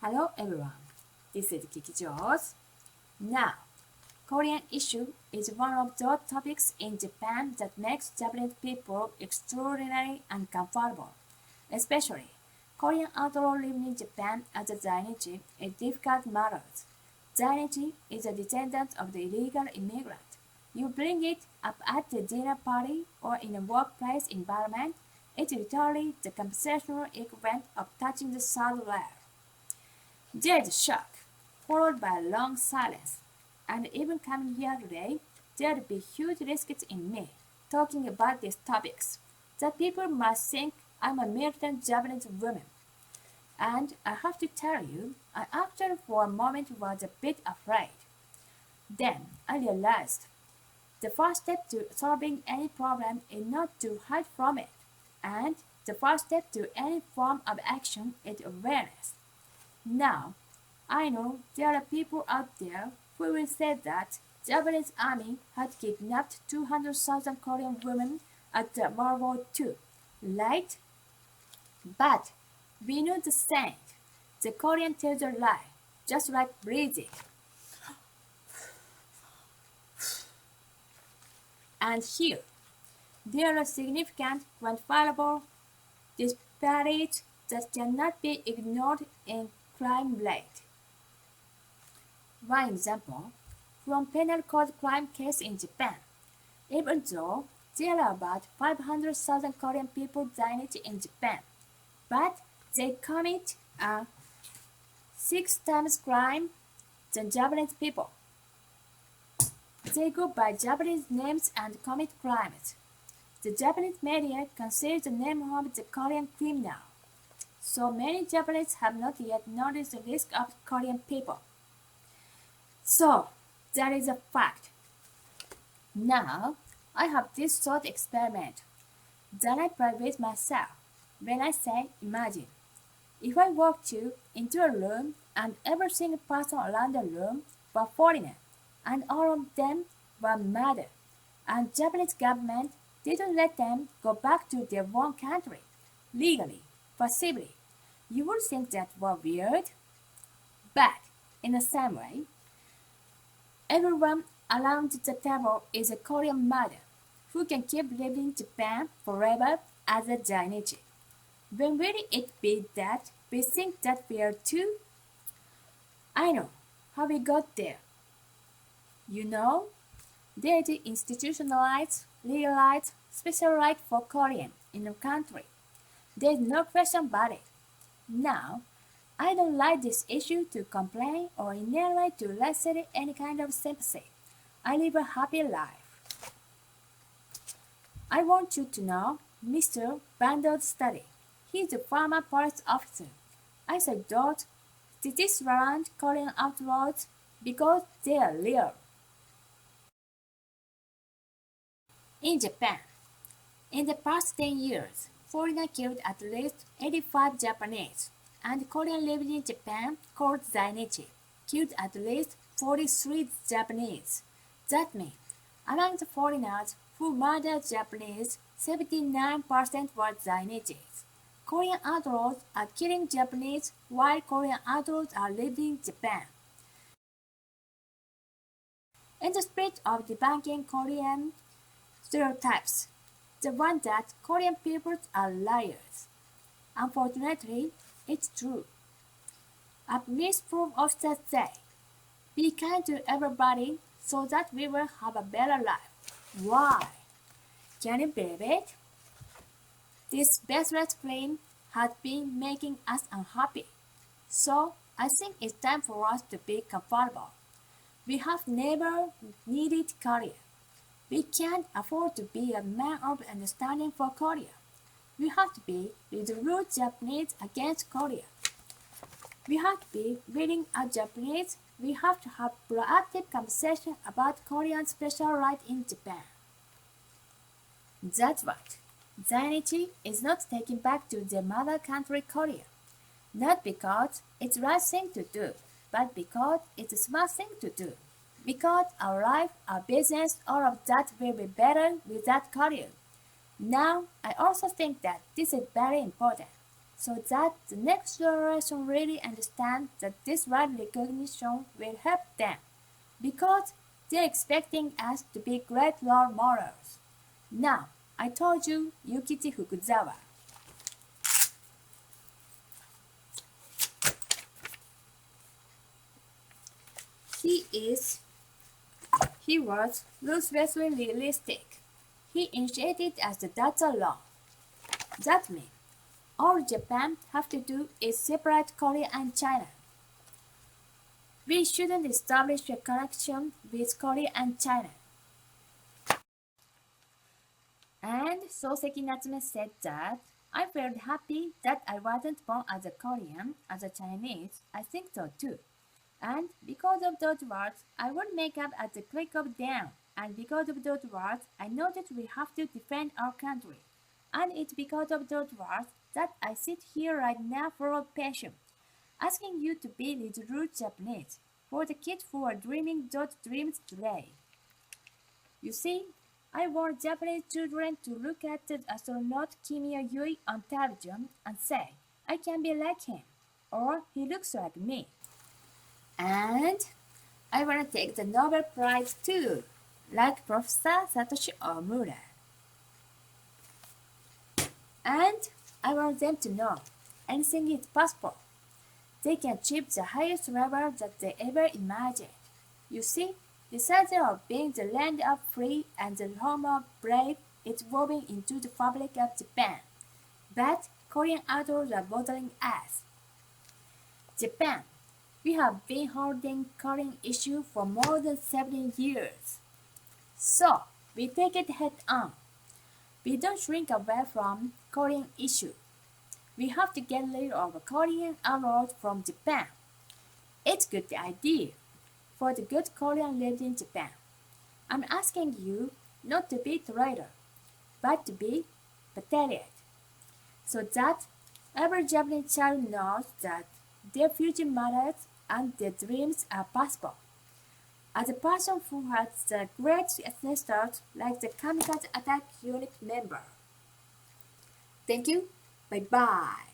Hello everyone, this is Kiki Joes. Now, Korean issue is one of those topics in Japan that makes Japanese people extraordinarily uncomfortable. Especially, Korean outlaw living in Japan as a Zainichi is difficult matters. Zainichi is a descendant of the illegal immigrant. You bring it up at the dinner party or in a workplace environment, it's literally the conversational equivalent of touching the third layer. There's a shock, followed by a long silence, and even coming here today, there'd be huge risks in me talking about these topics, that people might think I'm a militant Japanese woman. And I have to tell you, I actually for a moment was a bit afraid. Then I realized the first step to solving any problem is not to hide from it, and the first step to any form of action is awareness. Now, I know there are people out there who will say that Japanese army had kidnapped 200,000 Korean women at the World War II, right? But we know the saying, the Korean tells a lie, just like breathing. And here, there are significant, quantifiable disparities that cannot be ignored in crime rate. One example, from penal code crime case in Japan. Even though there are about 500,000 Korean people Zainichi in Japan, but they commit a 6 times crime than Japanese people. They go by Japanese names and commit crimes. The Japanese media conceals the name of the Korean criminal. So many Japanese have not yet noticed the risk of Korean people. So, that is a fact. Now, I have this thought experiment that I play with myself when I say imagine. If I walked you into a room and every single person around the room were foreigner and all of them were murdered and Japanese government didn't let them go back to their own country legally, possibly, you would think that was weird. But in the same way, everyone around the table is a Korean mother who can keep living in Japan forever as a Zainichi. When will it be that we think that we are too? I know how we got there. You know, there's the institutionalized, legalized, special right for Korean in the country. There's no question about it. Now, I don't like this issue to complain or in any way to elicit any kind of sympathy. I live a happy life. I want you to know Mr. Bando's study. He's a former police officer. I say don't cities around Korean outlaws because they are real. In Japan, in the past 10 years, foreigners killed at least 85 Japanese, and Korean living in Japan, called Zainichi, killed at least 43 Japanese. That means, among the foreigners who murdered Japanese, 79% were Zainichis. Korean outlaws are killing Japanese while Korean outlaws are living in Japan. In the spirit of debunking Korean stereotypes, the one that Korean people are liars. Unfortunately, it's true. As misproof officers say, be kind to everybody so that we will have a better life. Why? Can you believe it? This baseless claim has been making us unhappy. So I think it's time for us to be comfortable. We have never needed Korea. We can't afford to be a man of understanding for Korea. We have to be resolute Japanese against Korea. We have to be willing as Japanese. We have to have proactive conversation about Korean special right in Japan. That's right. Zainichi is not taken back to their mother country Korea. Not because it's the right thing to do, but because it's a smart thing to do. Because our life, our business, all of that will be better without Korea. Now, I also think that this is very important. so that the next generation really understands that this right recognition will help them, because they're expecting us to be great role models. Now, I told you Yukichi Fukuzawa. He was ruthlessly realistic. He initiated as the data law. That means all Japan have to do is separate Korea and China. We shouldn't establish a connection with Korea and China. And Soseki Natsume said that I felt happy that I wasn't born as a Korean, as a Chinese. I think so too. And because of those words, I would make up at the click of down. And because of those words, I know that we have to defend our country. And it's because of those words that I sit here right now full of passion, asking you to be resolute Japanese, for the kids who are dreaming those dreams today. You see, I want Japanese children to look at the astronaut Kimiya Yui on television and say, I can be like him, or he looks like me. And I want to take the Nobel Prize too, like Professor Satoshi Omura. And I want them to know anything is possible. They can achieve the highest level that they ever imagined. You see, this idea of being the land of free and the home of brave is woven into the fabric of Japan. But Korean outdoors are bothering us. Japan, we have been holding Korean issue for more than 70 years. So, we take it head on. We don't shrink away from Korean issue. We have to get rid of Korean outlaws from Japan. It's a good idea for the good Korean lived in Japan. I'm asking you not to be traitor, but to be patriot, so that every Japanese child knows that their future matters and their dreams are possible. As a person who has the great ancestors like the Kamikaze Attack Unit member. Thank you. Bye-bye.